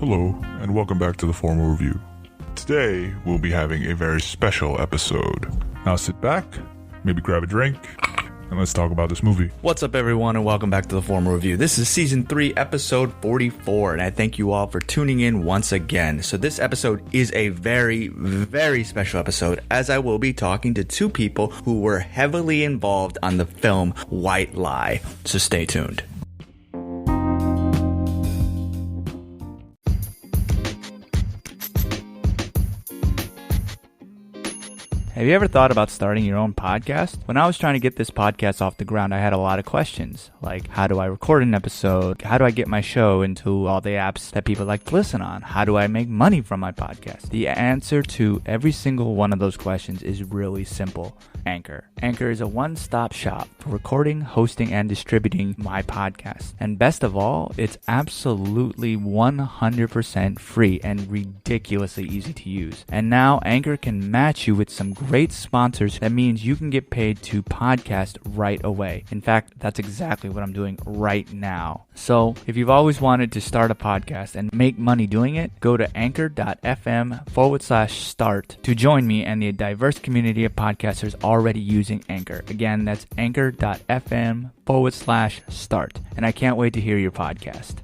Hello, and welcome back to the Formal Review. Today, we'll be having a very special episode. Now sit back, maybe grab a drink, and let's talk about this movie. What's up, everyone, and welcome back to the Formal Review. This is Season 3, Episode 44, and I thank you all for tuning in once again. So this episode is a very, very special episode, as I will be talking to two people who were heavily involved on the film White Lie. So stay tuned. Have you ever thought about starting your own podcast? When I was trying to get this podcast off the ground, I had a lot of questions, like how do I record an episode? How do I get my show into all the apps that people like to listen on? How do I make money from my podcast? The answer to every single one of those questions is really simple. Anchor. Anchor is a one-stop shop for recording, hosting, and distributing my podcast. And best of all, it's absolutely 100% free and ridiculously easy to use. And now Anchor can match you with some great sponsors. That means you can get paid to podcast right away. In fact, that's exactly what I'm doing right now. So if you've always wanted to start a podcast and make money doing it, go to anchor.fm/start to join me and the diverse community of podcasters already using Anchor. Again, that's anchor.fm/start. And I can't wait to hear your podcast.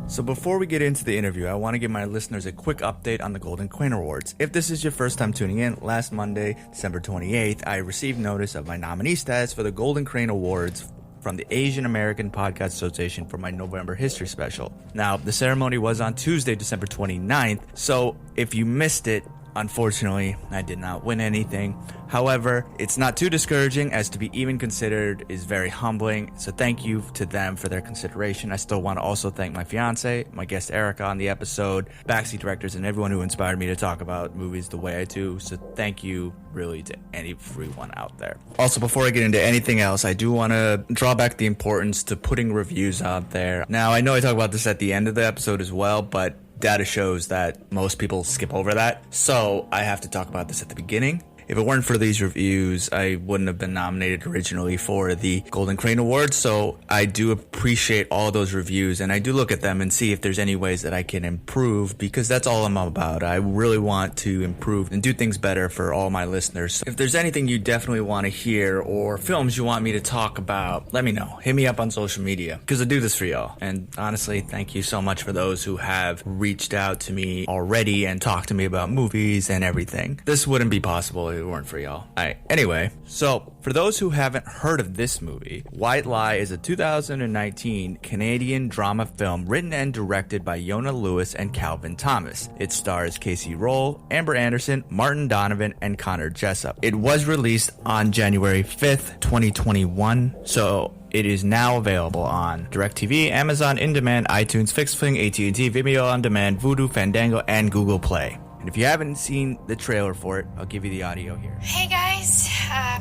So before we get into the interview, I want to give my listeners a quick update on the Golden Crane Awards. If this is your first time tuning in, last Monday, December 28th, I received notice of my nominee status for the Golden Crane Awards from the Asian American Podcast Association for my November History Special. Now, the ceremony was on Tuesday, December 29th, so if you missed it, unfortunately, I did not win anything. However, it's not too discouraging, as to be even considered is very humbling. So thank you to them for their consideration. I still want to also thank my fiance, my guest Erica on the episode, backseat directors, and everyone who inspired me to talk about movies the way I do. So thank you really to everyone out there. Also, before I get into anything else, I do want to draw back the importance to putting reviews out there. Now, I know I talk about this at the end of the episode as well, but data shows that most people skip over that, so I have to talk about this at the beginning. If it weren't for these reviews, I wouldn't have been nominated originally for the Golden Crane Awards, so I do appreciate all those reviews, and I do look at them and see if there's any ways that I can improve, because that's all I'm about. I really want to improve and do things better for all my listeners. If there's anything you definitely want to hear or films you want me to talk about, let me know. Hit me up on social media, because I do this for y'all. And honestly, thank you so much for those who have reached out to me already and talked to me about movies and everything. This wouldn't be possible if it weren't for y'all. Alright, anyway, so for those who haven't heard of this movie, White Lie is a 2019 Canadian drama film written and directed by Yonah Lewis and Calvin Thomas. It stars Casey Roll, Amber Anderson, Martin Donovan, and Connor Jessup. It was released on January 5th, 2021, so it is now available on DirecTV, Amazon In Demand, iTunes, Fixed Fling, AT&T, Vimeo On Demand, Vudu, Fandango, and Google Play. And if you haven't seen the trailer for it, I'll give you the audio here. Hey guys,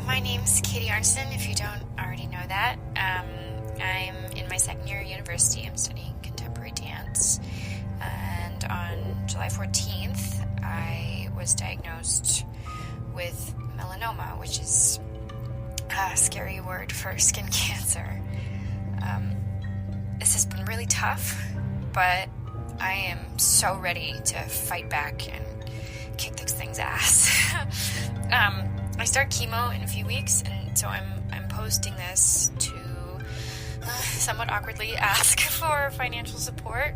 my name's Katie Arnson, if you don't already know that. I'm in my second year at university. I'm studying contemporary dance. And on July 14th, I was diagnosed with melanoma, which is a scary word for skin cancer. This has been really tough, but I am so ready to fight back and kick this thing's ass. I start chemo in a few weeks, and so I'm posting this to somewhat awkwardly ask for financial support.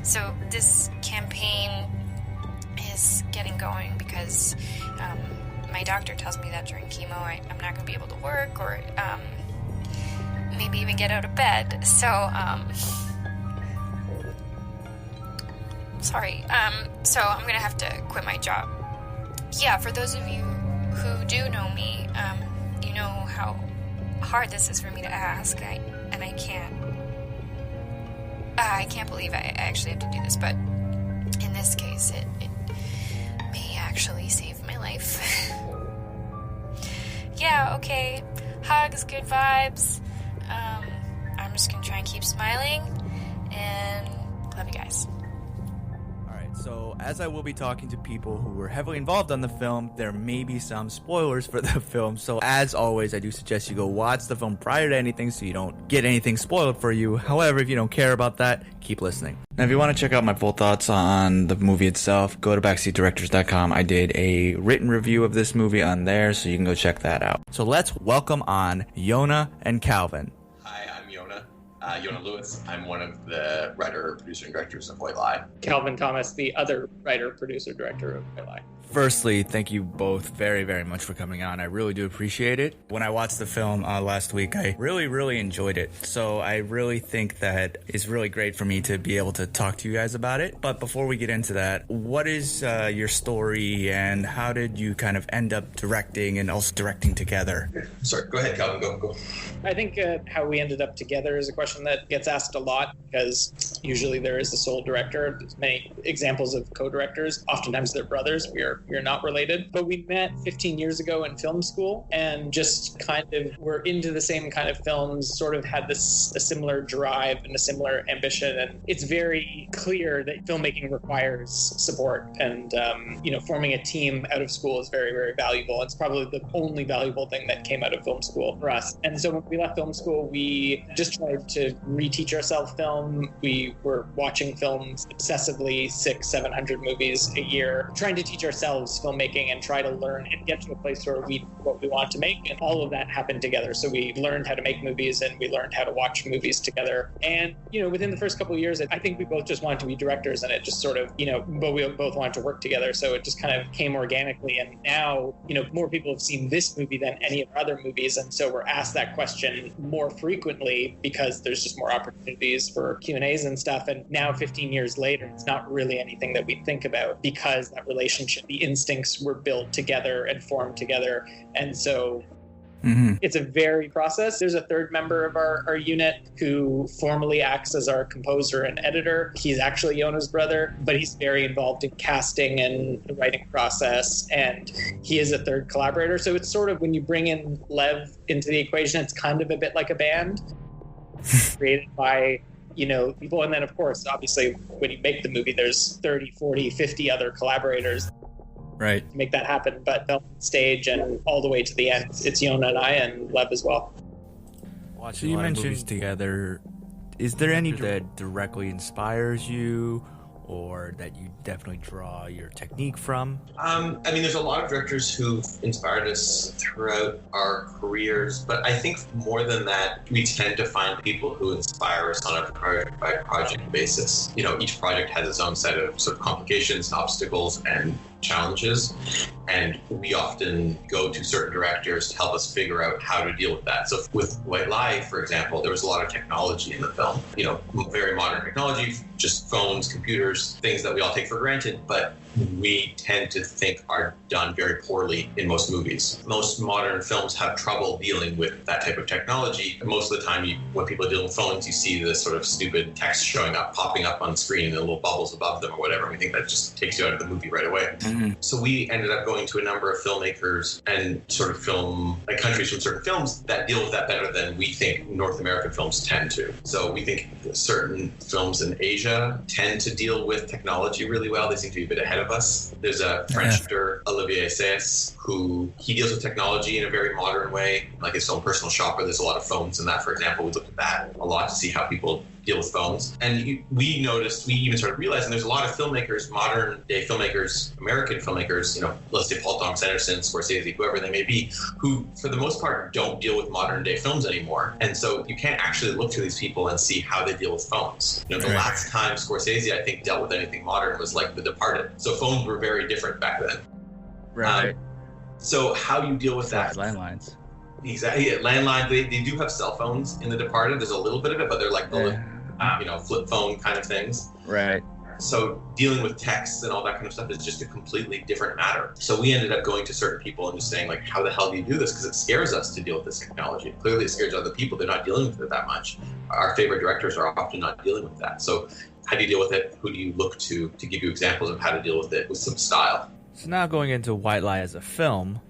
So this campaign is getting going because my doctor tells me that during chemo I'm not going to be able to work or maybe even get out of bed. So so I'm gonna have to quit my job. Yeah, for those of you who do know me, you know how hard this is for me to ask, and I can't believe I actually have to do this, but in this case, it may actually save my life. Yeah, okay, hugs, good vibes. I'm just gonna try and keep smiling, and love you guys. So, as I will be talking to people who were heavily involved on the film, there may be some spoilers for the film. So, as always, I do suggest you go watch the film prior to anything so you don't get anything spoiled for you. However, if you don't care about that, keep listening. Now, if you want to check out my full thoughts on the movie itself, go to backseatdirectors.com. I did a written review of this movie on there, so you can go check that out. So, let's welcome on Yonah and Calvin. Hi, I'm Yonah. Yonah Lewis. I'm one of the writer, producer, and directors of White Lie. Calvin Thomas, the other writer, producer, director of White Lie. Firstly, thank you both very, very much for coming on. I really do appreciate it. When I watched the film last week, I really, really enjoyed it. So I really think that it's really great for me to be able to talk to you guys about it. But before we get into that, what is your story and how did you kind of end up directing and also directing together? Sorry, go ahead, Calvin. Go. I think how we ended up together is a question that gets asked a lot because usually there is a sole director. There's many examples of co-directors. Oftentimes they're brothers. We are not related. But we met 15 years ago in film school and just kind of were into the same kind of films, sort of had a similar drive and a similar ambition. And it's very clear that filmmaking requires support. And, forming a team out of school is very, very valuable. It's probably the only valuable thing that came out of film school for us. And so when we left film school, we just tried to reteach ourselves film. We were watching films obsessively, 600-700 movies a year, trying to teach ourselves filmmaking and try to learn and get to a place where we what we want to make. And all of that happened together. So we learned how to make movies and we learned how to watch movies together. And, within the first couple of years, I think we both just wanted to be directors and it just sort of, but we both wanted to work together. So it just kind of came organically. And now, more people have seen this movie than any of our other movies. And so we're asked that question more frequently because there's just more opportunities for Q&As and stuff. And now 15 years later, it's not really anything that we think about because that relationship, the instincts were built together and formed together. And so it's a varied process. There's a third member of our unit who formally acts as our composer and editor. He's actually Yonah's brother, but he's very involved in casting and the writing process, and he is a third collaborator. So it's sort of, when you bring in Lev into the equation, it's kind of a bit like a band created by people. And then, of course, obviously, when you make the movie, there's 30, 40, 50 other collaborators. Right. To make that happen, but on stage and all the way to the end, it's Yonah and I and Lev as well. So you mentioned movies together. Is there any that directly inspires you or that you definitely draw your technique from? There's a lot of directors who've inspired us throughout our careers, but I think more than that, we tend to find people who inspire us on a project-by-project basis. Each project has its own set of sort of complications, obstacles, and challenges, and we often go to certain directors to help us figure out how to deal with that. So with White Lie, for example, there was a lot of technology in the film, very modern technology, just phones, computers, things that we all take for granted, but we tend to think are done very poorly in most movies. Most modern films have trouble dealing with that type of technology. Most of the time, when people are dealing with phones, you see this sort of stupid text popping up on screen and little bubbles above them or whatever. We think that just takes you out of the movie right away. So we ended up going to a number of filmmakers and sort of countries from certain films that deal with that better than we think North American films tend to. So we think certain films in Asia tend to deal with technology really well. They seem to be a bit ahead of us. There's a French director, Olivier Assayas, who he deals with technology in a very modern way, like his own personal shopper. There's a lot of phones in that, for example. We looked at that a lot to see how people deal with phones. And we even started realizing there's a lot of filmmakers, modern day filmmakers, American filmmakers, let's say Paul Thomas Anderson, Scorsese, whoever they may be, who for the most part don't deal with modern day films anymore. And so you can't actually look to these people and see how they deal with phones. The last time Scorsese, I think, dealt with anything modern was like The Departed. So phones were very different back then. Right. So how you deal with that? Landlines. Exactly. Yeah, landline. They do have cell phones in The Departed. There's a little bit of it, but they're like flip phone kind of things. Right. So dealing with texts and all that kind of stuff is just a completely different matter. So we ended up going to certain people and just saying, like, how the hell do you do this? Because it scares us to deal with this technology. Clearly it scares other people. They're not dealing with it that much. Our favorite directors are often not dealing with that. So how do you deal with it? Who do you look to give you examples of how to deal with it with some style? So now going into White Lie as a film,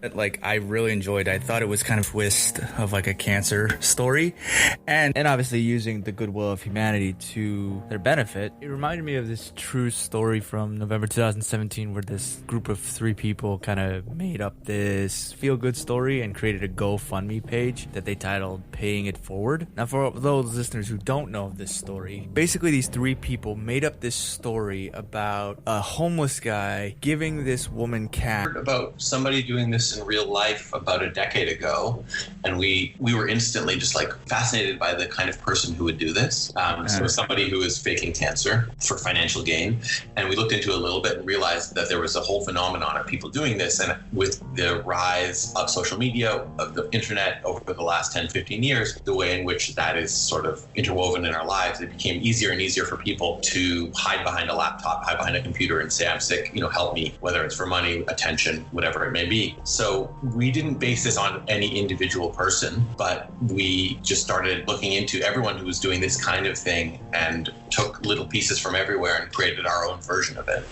I really enjoyed. I thought it was kind of a twist of like a cancer story, and obviously using the goodwill of humanity to their benefit. It reminded me of this true story from November 2017, where this group of 3 people kind of made up this feel-good story and created a GoFundMe page that they titled "Paying It Forward." Now, for those listeners who don't know of this story, basically these 3 people made up this story about a homeless guy giving this woman cash. About somebody doing this in real life about a decade ago, and we were instantly just like fascinated by the kind of person who would do this. So somebody who is faking cancer for financial gain, and we looked into it a little bit and realized that there was a whole phenomenon of people doing this. And with the rise of social media, of the internet over the last 10-15 years, the way in which that is sort of interwoven in our lives, it became easier and easier for people to hide behind a laptop, hide behind a computer and say, I'm sick, help me, whether it's for money, attention, whatever it may be. So we didn't base this on any individual person, but we just started looking into everyone who was doing this kind of thing and took little pieces from everywhere and created our own version of it.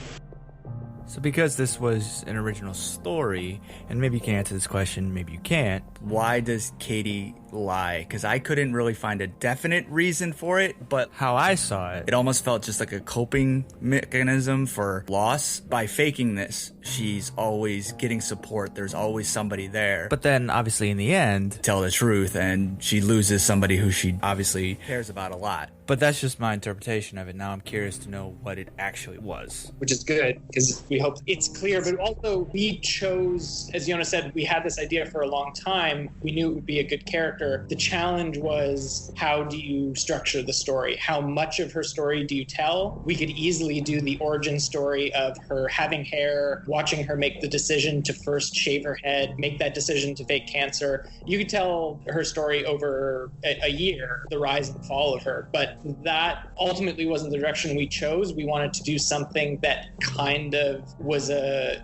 So because this was an original story, and maybe you can answer this question, maybe you can't, why does Katie lie? Because I couldn't really find a definite reason for it, but how I saw it, it almost felt just like a coping mechanism for loss. By faking this, she's always getting support. There's always somebody there. But then, obviously, in the end, tell the truth, and she loses somebody who she obviously cares about a lot. But that's just my interpretation of it. Now I'm curious to know what it actually was. Which is good, because we hope it's clear. But also, we chose, as Yonah said, we had this idea for a long time. We knew it would be a good character. The challenge was, how do you structure the story? How much of her story do you tell? We could easily do the origin story of her having hair, watching her make the decision to first shave her head, make that decision to fake cancer. You could tell her story over a year, the rise and fall of her. But that ultimately wasn't the direction we chose. We wanted to do something that kind of was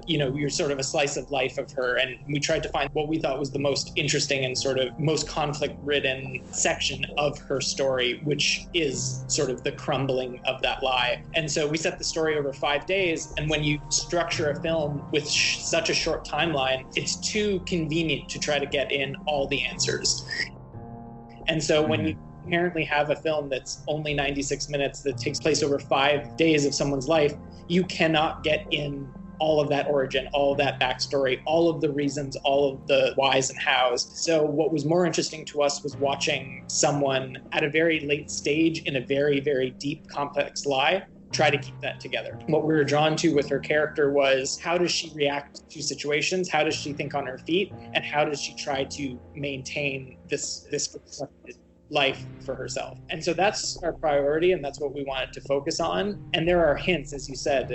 you're sort of a slice of life of her. And we tried to find what we thought was the most interesting and sort of most conflict-ridden section of her story, which is sort of the crumbling of that lie. And so we set the story over 5 days. And when you structure a film with such a short timeline, it's too convenient to try to get in all the answers. And so when you inherently have a film that's only 96 minutes that takes place over 5 days of someone's life, you cannot get in all of that origin, all of that backstory, all of the reasons, all of the whys and hows. So what was more interesting to us was watching someone at a very late stage in a very, very deep, complex lie try to keep that together. What we were drawn to with her character was, how does she react to situations? How does she think on her feet? And how does she try to maintain this life for herself? And so that's our priority, and that's what we wanted to focus on. And there are hints, as you said,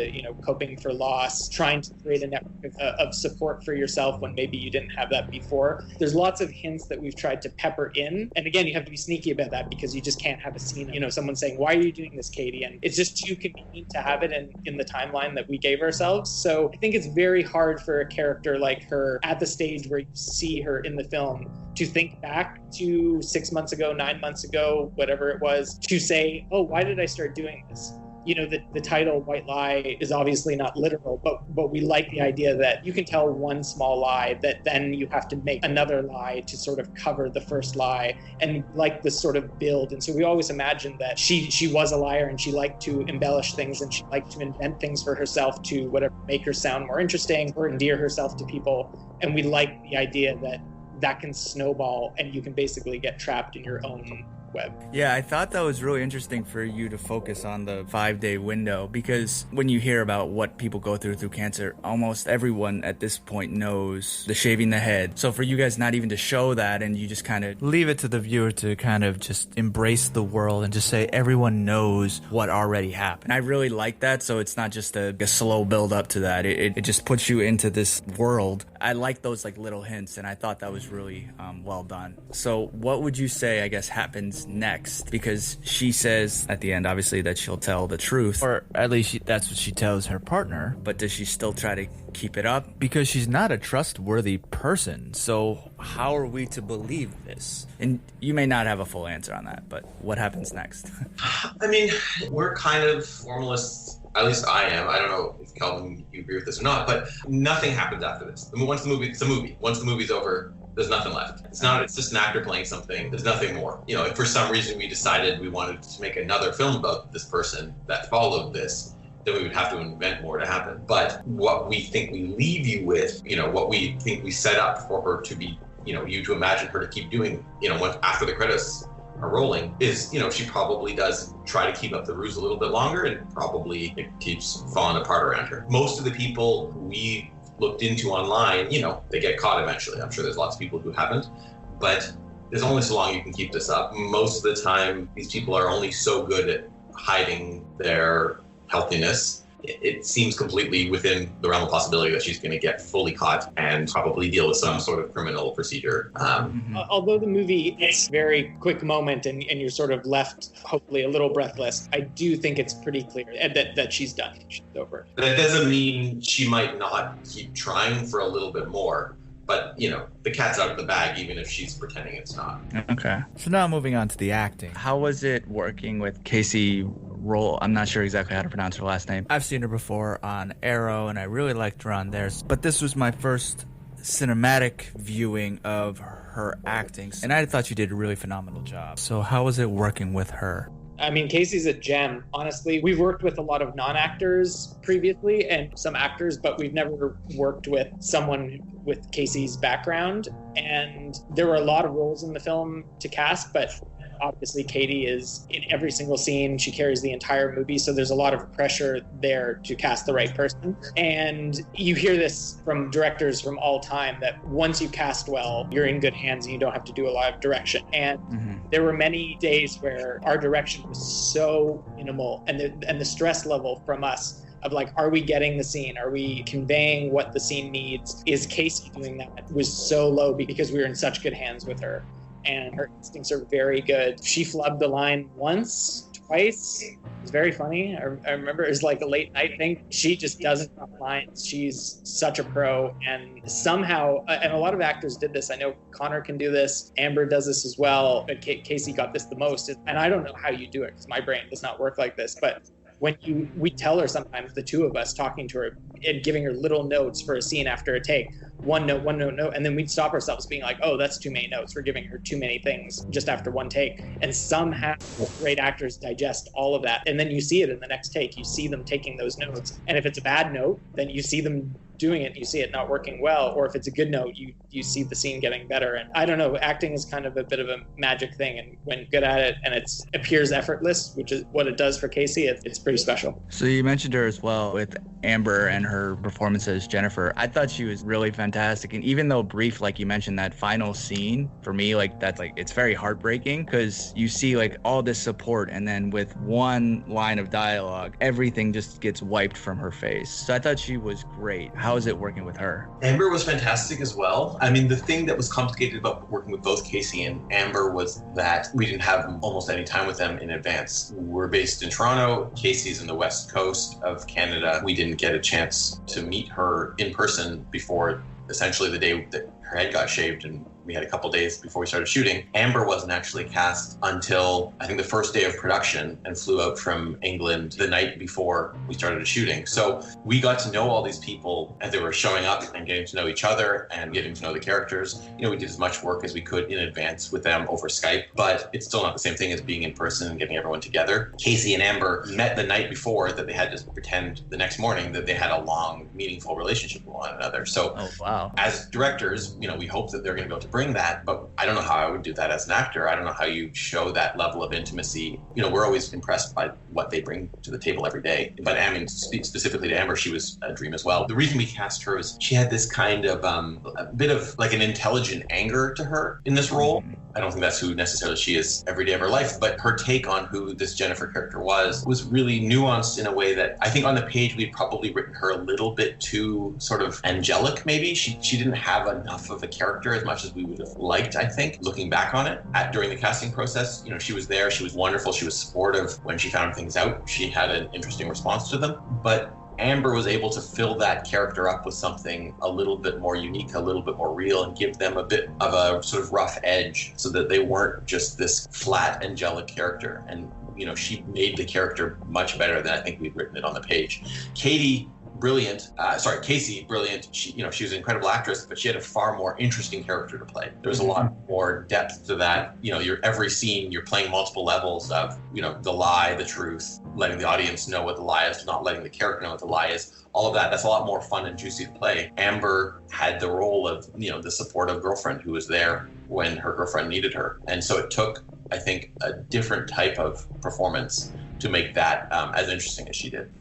coping for loss, trying to create a network of support for yourself when maybe you didn't have that before. There's lots of hints that we've tried to pepper in. And again, you have to be sneaky about that, because you just can't have a scene, someone saying, why are you doing this, Katie? And it's just too convenient to have it in the timeline that we gave ourselves. So I think it's very hard for a character like her at the stage where you see her in the film to think back to 6 months ago, 9 months ago, whatever it was, to say, oh, why did I start doing this? The title White Lie is obviously not literal, but we like the idea that you can tell one small lie that then you have to make another lie to sort of cover the first lie, and like this sort of build. And so we always imagined that she was a liar, and she liked to embellish things, and she liked to invent things for herself to whatever, make her sound more interesting or endear herself to people. And we like the idea that can snowball, and you can basically get trapped in your own web. Yeah, I thought that was really interesting for you to focus on the 5-day window, because when you hear about what people go through cancer, almost everyone at this point knows the shaving the head. So for you guys not even to show that, and you just kind of leave it to the viewer to kind of just embrace the world and just say everyone knows what already happened. I really like that, so it's not just a slow build up to that. It just puts you into this world. I like those little hints, and I thought that was really well done. So what would you say, I guess, happens next? Because she says at the end, obviously, that she'll tell the truth, or at least that's what she tells her partner. But does she still try to keep it up? Because she's not a trustworthy person. So how are we to believe this? And you may not have a full answer on that, but what happens next? I mean, we're kind of formalists at least I am. I don't know if Calvin, you agree with this or not, but nothing happens after this. I mean, once the movie's over, there's nothing left. It's just an actor playing something. There's nothing more. You know, if for some reason we decided we wanted to make another film about this person that followed this, then we would have to invent more to happen. But what we think we leave you with, you know, what we think we set up for her to be, you know, you to imagine her to keep doing, you know, once after the credits are rolling, is, you know, she probably does try to keep up the ruse a little bit longer, and probably it keeps falling apart around her. Most of the people we looked into online, you know, they get caught eventually. I'm sure there's lots of people who haven't, but there's only so long you can keep this up. Most of the time, these people are only so good at hiding their healthiness. It seems completely within the realm of possibility that she's going to get fully caught and probably deal with some sort of criminal procedure. Although the movie, it's a very quick moment and you're sort of left, hopefully, a little breathless, I do think it's pretty clear that she's done. She's over. That doesn't mean she might not keep trying for a little bit more. But, you know, the cat's out of the bag, even if she's pretending it's not. Okay. So now moving on to the acting. How was it working with Casey Roll? I'm not sure exactly how to pronounce her last name. I've seen her before on Arrow, and I really liked her on there. But this was my first cinematic viewing of her acting, and I thought she did a really phenomenal job. So how was it working with her? I mean, Casey's a gem. Honestly, we've worked with a lot of non-actors previously and some actors, but we've never worked with someone with Casey's background. And there were a lot of roles in the film to cast, but obviously Katie is in every single scene. She carries the entire movie, so there's a lot of pressure there to cast the right person. And you hear this from directors from all time, that once you cast well, you're in good hands and you don't have to do a lot of direction. And there were many days where our direction was so minimal, and the stress level from us of like, are we getting the scene? Are we conveying what the scene needs? Is Casey doing that? Was so low because we were in such good hands with her. And her instincts are very good. She flubbed the line once, twice. It was very funny. I remember it was like a late night thing. She just doesn't drop lines. She's such a pro. And somehow, and a lot of actors did this. I know Connor can do this. Amber does this as well. But Casey got this the most. And I don't know how you do it, because my brain does not work like this. But when we tell her sometimes, the two of us talking to her and giving her little notes for a scene after a take, one note, and then we'd stop ourselves being like, oh, that's too many notes. We're giving her too many things just after one take. And somehow great actors digest all of that. And then you see it in the next take. You see them taking those notes. And if it's a bad note, then you see them doing it, you see it not working well. Or if it's a good note, you see the scene getting better. And I don't know, acting is kind of a bit of a magic thing. And when good at it and it appears effortless, which is what it does for Casey, it's pretty special. So you mentioned her as well with Amber and her performance as Jennifer. I thought she was really fantastic. And even though brief, like you mentioned, that final scene, for me, like that's like, it's very heartbreaking, because you see like all this support, and then with one line of dialogue, everything just gets wiped from her face. So I thought she was great. How is it working with her? Amber was fantastic as well. I mean, the thing that was complicated about working with both Casey and Amber was that we didn't have almost any time with them in advance. We're based in Toronto. Casey's in the west coast of Canada. We didn't get a chance to meet her in person before essentially the day that her head got shaved, and we had a couple days before we started shooting. Amber wasn't actually cast until I think the first day of production, and flew out from England the night before we started shooting. So we got to know all these people as they were showing up and getting to know each other and getting to know the characters. You know, we did as much work as we could in advance with them over Skype, but it's still not the same thing as being in person and getting everyone together. Casey and Amber met the night before, that they had to pretend the next morning that they had a long, meaningful relationship with one another. So as directors, you know, we hope that they're going to be able to bring that, but I don't know how I would do that as an actor. I don't know how you show that level of intimacy. You know, we're always impressed by what they bring to the table every day. But I mean, specifically to Amber, she was a dream as well. The reason we cast her is she had this kind of a bit of like an intelligent anger to her in this role. I don't think that's who necessarily she is every day of her life, but her take on who this Jennifer character was really nuanced in a way that I think on the page we'd probably written her a little bit too sort of angelic, maybe. She didn't have enough of a character as much as we would have liked, I think, looking back on it. During the casting process, you know, she was there, she was wonderful, she was supportive. When she found things out, she had an interesting response to them. But Amber was able to fill that character up with something a little bit more unique, a little bit more real, and give them a bit of a sort of rough edge so that they weren't just this flat angelic character. And she made the character much better than I think we'd written it on the page. Casey, brilliant. She was an incredible actress, but she had a far more interesting character to play. There was a lot more depth to that. Every scene, you're playing multiple levels of, the lie, the truth, letting the audience know what the lie is, not letting the character know what the lie is. All of that, that's a lot more fun and juicy to play. Amber had the role of, the supportive girlfriend who was there when her girlfriend needed her. And so it took, I think, a different type of performance to make that as interesting as she did.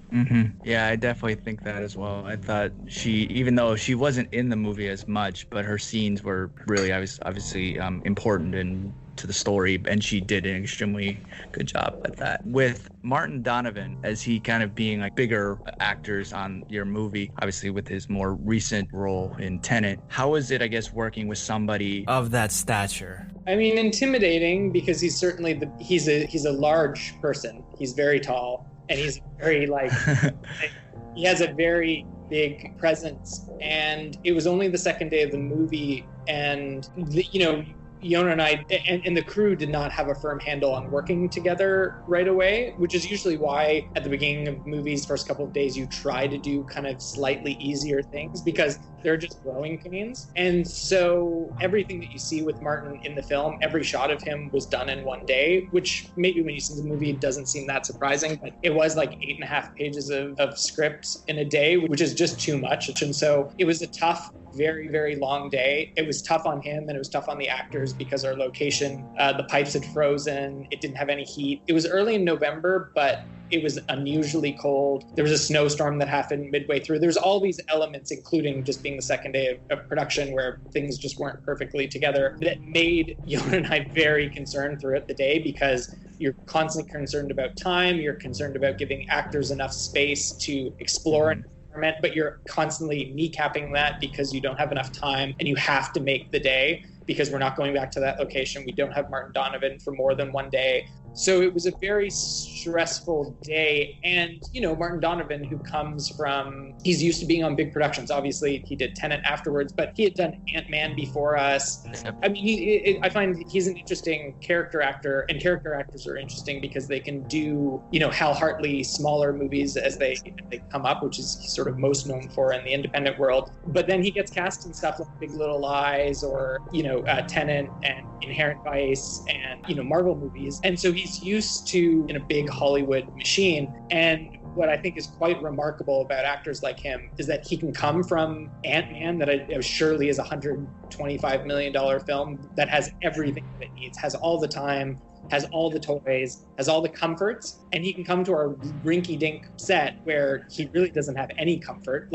Yeah, I definitely think that as well. I thought she, even though she wasn't in the movie as much, but her scenes were really obviously important and to the story, and she did an extremely good job at that. With Martin Donovan, as he kind of being like bigger actors on your movie, obviously with his more recent role in Tenet, how is it, I guess, working with somebody of that stature? I mean, intimidating, because he's certainly he's a large person. He's very tall, and he's very he has a very big presence. And it was only the second day of the movie, and Yonah and I and the crew did not have a firm handle on working together right away, which is usually why at the beginning of movies, first couple of days, you try to do kind of slightly easier things because they're just growing pains. And so everything that you see with Martin in the film, every shot of him was done in one day, which maybe when you see the movie, it doesn't seem that surprising, but it was like 8.5 pages of script in a day, which is just too much. And so it was a tough, very, very long day. It was tough on him and it was tough on the actors because our location, the pipes had frozen. It didn't have any heat. It was early in November, but it was unusually cold. There was a snowstorm that happened midway through. There's all these elements, including just being the second day of production where things just weren't perfectly together, that made Yonah and I very concerned throughout the day because you're constantly concerned about time. You're concerned about giving actors enough space to explore and experiment, but you're constantly kneecapping that because you don't have enough time and you have to make the day because we're not going back to that location. We don't have Martin Donovan for more than one day. So it was a very stressful day. And, Martin Donovan, who comes from, he's used to being on big productions. Obviously, he did Tenet afterwards, but he had done Ant-Man before us. I mean, I find he's an interesting character actor, and character actors are interesting because they can do, Hal Hartley smaller movies as they come up, which is sort of most known for in the independent world. But then he gets cast in stuff like Big Little Lies or, Tenet and Inherent Vice and, Marvel movies. And so he's used to in a big Hollywood machine. And what I think is quite remarkable about actors like him is that he can come from Ant-Man, that surely is a $125 million film that has everything that it needs, has all the time, has all the toys, has all the comforts, and he can come to our rinky-dink set where he really doesn't have any comfort.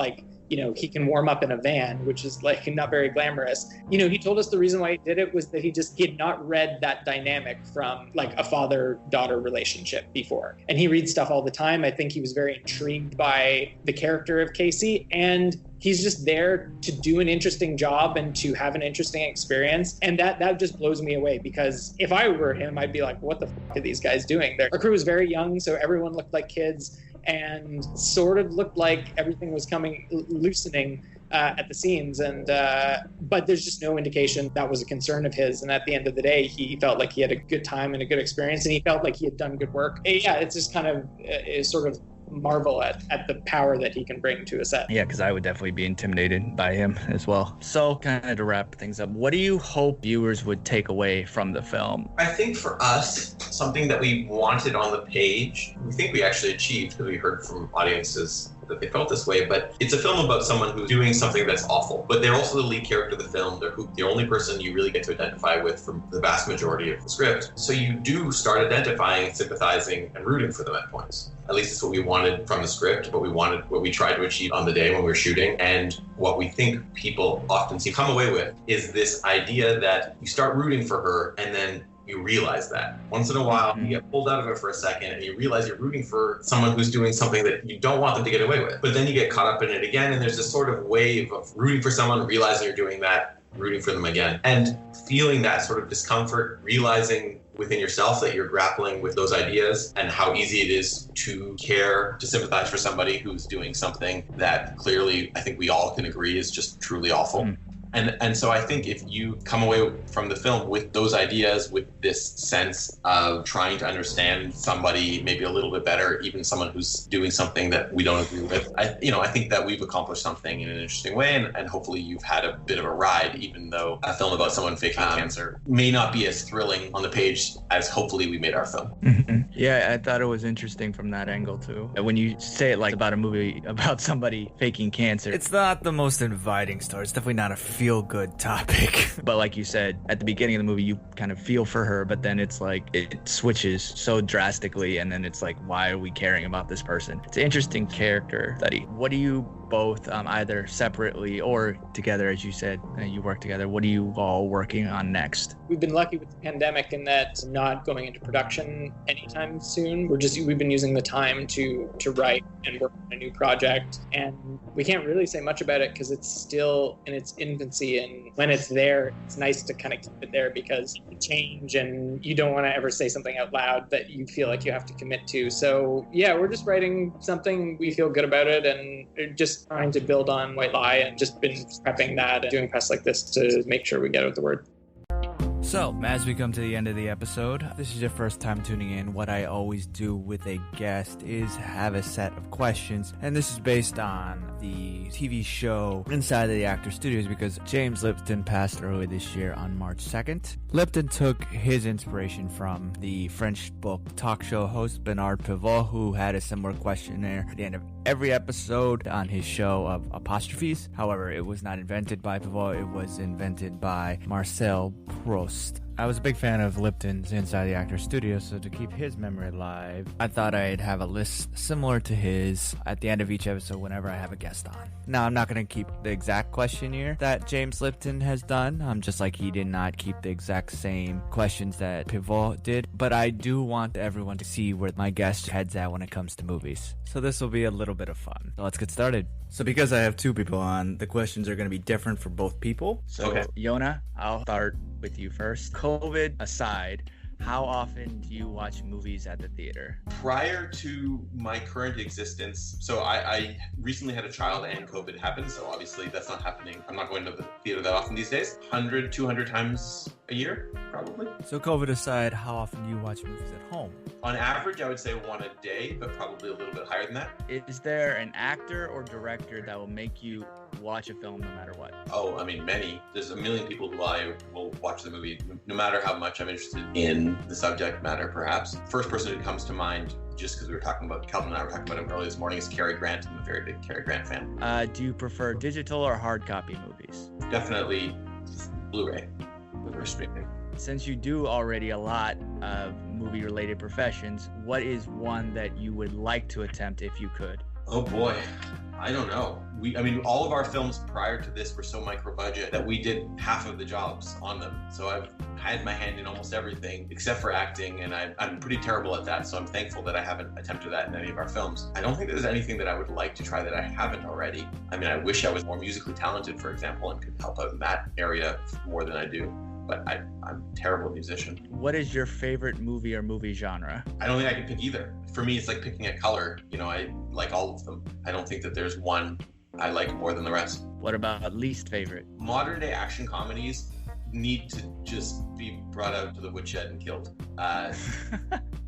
He can warm up in a van, which is not very glamorous. He told us the reason why he did it was that he had not read that dynamic from a father-daughter relationship before. And he reads stuff all the time. I think he was very intrigued by the character of Casey, and he's just there to do an interesting job and to have an interesting experience. And that just blows me away because if I were him, I'd be like, what the fuck are these guys doing there? Our crew was very young, so everyone looked like kids and sort of looked like everything was loosening at the seams. But there's just no indication that was a concern of his. And at the end of the day, he felt like he had a good time and a good experience, and he felt like he had done good work. Yeah, it's just kind of sort of marvel at the power that he can bring to a set. Yeah, because I would definitely be intimidated by him as well. So kind of to wrap things up, what do you hope viewers would take away from the film? I think for us, something that we wanted on the page, we think we actually achieved because we heard from audiences that they felt this way, but it's a film about someone who's doing something that's awful, but they're also the lead character of the film. They're the only person you really get to identify with from the vast majority of the script. So you do start identifying, sympathizing, and rooting for them at points. At least it's what we wanted from the script, what we tried to achieve on the day when we were shooting, and what we think people often come away with is this idea that you start rooting for her and then you realize that. Once in a while, you get pulled out of it for a second and you realize you're rooting for someone who's doing something that you don't want them to get away with. But then you get caught up in it again, and there's this sort of wave of rooting for someone, realizing you're doing that, rooting for them again, and feeling that sort of discomfort, realizing within yourself that you're grappling with those ideas and how easy it is to care, to sympathize for somebody who's doing something that clearly I think we all can agree is just truly awful. And so I think if you come away from the film with those ideas, with this sense of trying to understand somebody maybe a little bit better, even someone who's doing something that we don't agree with, I think that we've accomplished something in an interesting way, and hopefully you've had a bit of a ride, even though a film about someone faking cancer may not be as thrilling on the page as hopefully we made our film. Yeah, I thought it was interesting from that angle too. When you say it like about a movie about somebody faking cancer, It's not the most inviting story. It's definitely not a feel-good topic. but like you said, at the beginning of the movie, you kind of feel for her, but then it's like it switches so drastically, and then it's like, why are we caring about this person? It's an interesting character study. What do you both, either separately or together, as you said, you work together, what are you all working on next? We've been lucky with the pandemic in that not going into production anytime soon. We've been using the time to write and work on a new project, and we can't really say much about it because it's still in its infancy, and when it's there, it's nice to kind of keep it there because you change and you don't want to ever say something out loud that you feel like you have to commit to. So yeah, we're just writing something, we feel good about it, and just trying to build on White Lie, and just been prepping that and doing press like this to make sure we get out the word. So, as we come to the end of the episode, this is your first time tuning in. What I always do with a guest is have a set of questions, and this is based on the TV show Inside the Actor Studios, because James Lipton passed early this year on March 2nd. Lipton took his inspiration from the French book talk show host Bernard Pivot, who had a similar questionnaire at the end of every episode on his show of apostrophes. However, it was not invented by Pivot, it was invented by Marcel Proust. I was a big fan of Lipton's Inside the Actor Studio, so to keep his memory alive, I thought I'd have a list similar to his at the end of each episode whenever I have a guest on. Now, I'm not going to keep the exact questionnaire that James Lipton has done, just like he did not keep the exact same questions that Pivot did, but I do want everyone to see where my guest heads at when it comes to movies. So this will be a little bit of fun. So let's get started. So because I have two people on, the questions are going to be different for both people. So, okay. Yonah, I'll start with you first. COVID aside, how often do you watch movies at the theater? Prior to my current existence, so I recently had a child and COVID happened, so obviously that's not happening. I'm not going to the theater that often these days. 100, 200 times a year, probably. So COVID aside, how often do you watch movies at home? On average, I would say one a day, but probably a little bit higher than that. Is there an actor or director that will make you watch a film no matter what? Oh, I mean, many. There's a million people who I will watch the movie no matter how much I'm interested in the subject matter, perhaps. First person who comes to mind, just because Calvin and I were talking about him earlier this morning, is Cary Grant. I'm a very big Cary Grant fan. Do you prefer digital or hard copy movies? Definitely Blu-ray streaming. Since you do already a lot of movie-related professions, what is one that you would like to attempt if you could? Oh boy, I don't know. All of our films prior to this were so micro-budget that we did half of the jobs on them. So I've had my hand in almost everything except for acting, and I'm pretty terrible at that. So I'm thankful that I haven't attempted that in any of our films. I don't think there's anything that I would like to try that I haven't already. I wish I was more musically talented, for example, and could help out in that area more than I do. But I'm a terrible musician. What is your favorite movie or movie genre? I don't think I can pick either. For me, it's like picking a color. I like all of them. I don't think that there's one I like more than the rest. What about least favorite? Modern day action comedies need to just be brought out to the woodshed and killed.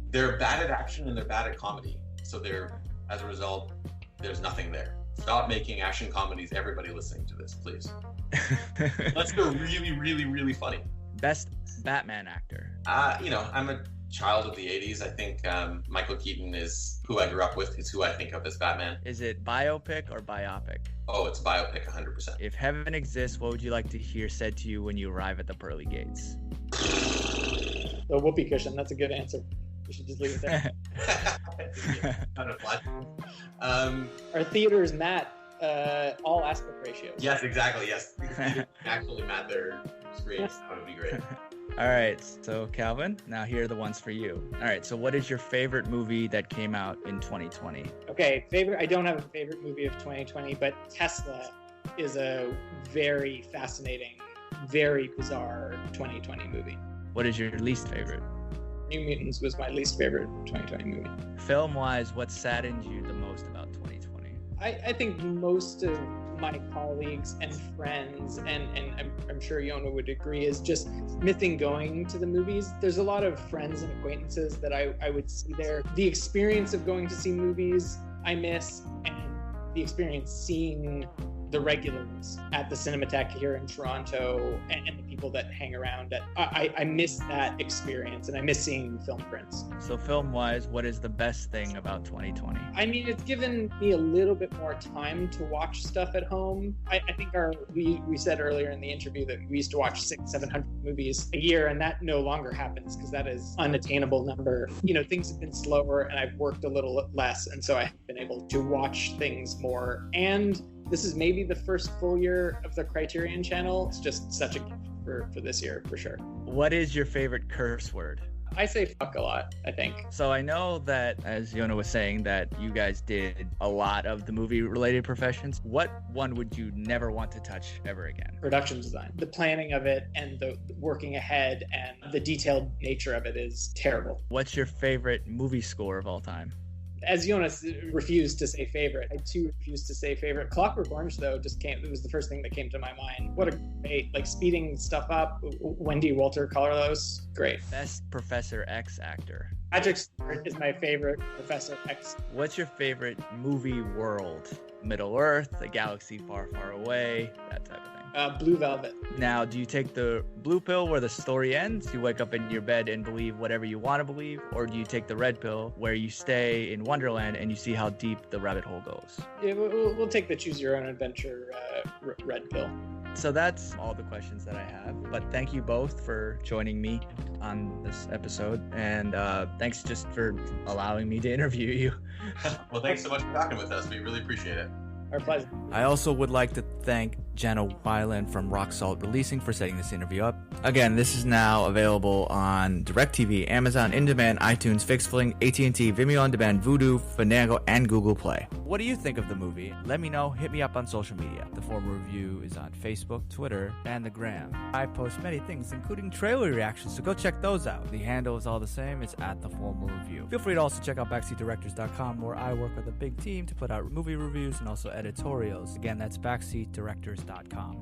They're bad at action and they're bad at comedy. So as a result, there's nothing there. Stop making action comedies, everybody listening to this, please. Let's go really, really, really funny. Best Batman actor? I'm a child of the 80s. I think Michael Keaton is who I grew up with. It's who I think of as Batman. Is it biopic or biopic? Oh, it's biopic 100%. If heaven exists, what would you like to hear said to you when you arrive at the pearly gates? The whoopee cushion, that's a good answer. We should just leave it there. Kind of fun. Our theater is Matt. All aspect ratios. Yes, exactly. Yes, actually, Matt, their screens. That would be great. All right, so Calvin, now here are the ones for you. All right, so what is your favorite movie that came out in 2020? Okay, I don't have a favorite movie of 2020, but Tesla is a very fascinating, very bizarre 2020 movie. What is your least favorite? New Mutants was my least favorite 2020 movie. Film-wise, what saddened you the most about 2020? I think most of my colleagues and friends, and I'm sure Yonah would agree, is just missing going to the movies. There's a lot of friends and acquaintances that I would see there. The experience of going to see movies I miss, and the experience seeing the regulars at the Cinematheque here in Toronto and the people that hang around. I miss that experience, and I miss seeing film prints. So film-wise, what is the best thing about 2020? I mean, it's given me a little bit more time to watch stuff at home. I think we said earlier in the interview that we used to watch 600-700 movies a year, and that no longer happens because that is unattainable number. You know, things have been slower, and I've worked a little less, and so I've been able to watch things more. And this is maybe the first full year of the Criterion Channel. It's just such a gift for this year, for sure. What is your favorite curse word? I say fuck a lot, I think. So I know that, as Yonah was saying, that you guys did a lot of the movie-related professions. What one would you never want to touch ever again? Production design. The planning of it and the working ahead and the detailed nature of it is terrible. What's your favorite movie score of all time? As Jonas refused to say favorite, I too refused to say favorite. Clockwork Orange, though, it was the first thing that came to my mind. What a great, speeding stuff up. Wendy Walter Carlos, great. Best Professor X actor. Patrick Stewart is my favorite Professor X. What's your favorite movie world? Middle Earth, a galaxy far, far away, that type of thing. Blue Velvet. Now, do you take the blue pill where the story ends, you wake up in your bed and believe whatever you want to believe, or do you take the red pill where you stay in Wonderland and you see how deep the rabbit hole goes? Yeah, we'll take the choose your own adventure red pill. So that's all the questions that I have, but thank you both for joining me on this episode, and thanks just for allowing me to interview you. Well, thanks so much for talking with us. We really appreciate it. Our pleasure. I also would like to thank Jenna Weiland from Rock Salt Releasing for setting this interview up. Again, this is now available on DirecTV, Amazon In Demand, iTunes, Fixed Fling, AT&T, Vimeo On Demand, Vudu, Fandango, and Google Play. What do you think of the movie? Let me know. Hit me up on social media. The Former Review is on Facebook, Twitter, and the Gram. I post many things, including trailer reactions, so go check those out. The handle is all the same. It's at The Former Review. Feel free to also check out backseatdirectors.com, where I work with a big team to put out movie reviews and also editorials. Again, that's backseatdirectors.com.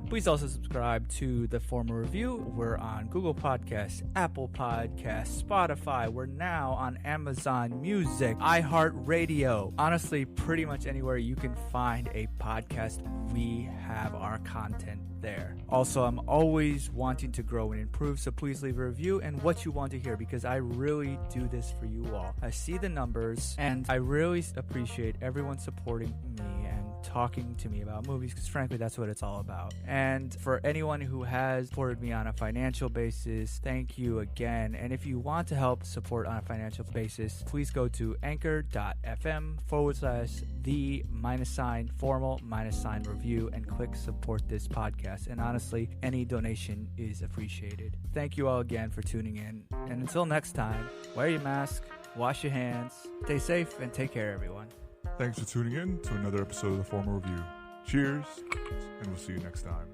Please also subscribe to The Former Review. We're on Google Podcasts, Apple Podcasts, Spotify. We're now on Amazon Music, iHeartRadio. Honestly, pretty much anywhere you can find a podcast, we have our content there. Also, I'm always wanting to grow and improve, so please leave a review and what you want to hear, because I really do this for you all. I see the numbers, and I really appreciate everyone supporting me and talking to me about movies, because frankly, that's what it's all about. And for anyone who has supported me on a financial basis, thank you again. And if you want to help support on a financial basis, please go to anchor.fm/the-formal-review and click support this podcast. And honestly, any donation is appreciated. Thank you all again for tuning in. And until next time, wear your mask, wash your hands, stay safe, and take care, everyone. Thanks for tuning in to another episode of The Former Review. Cheers, and we'll see you next time.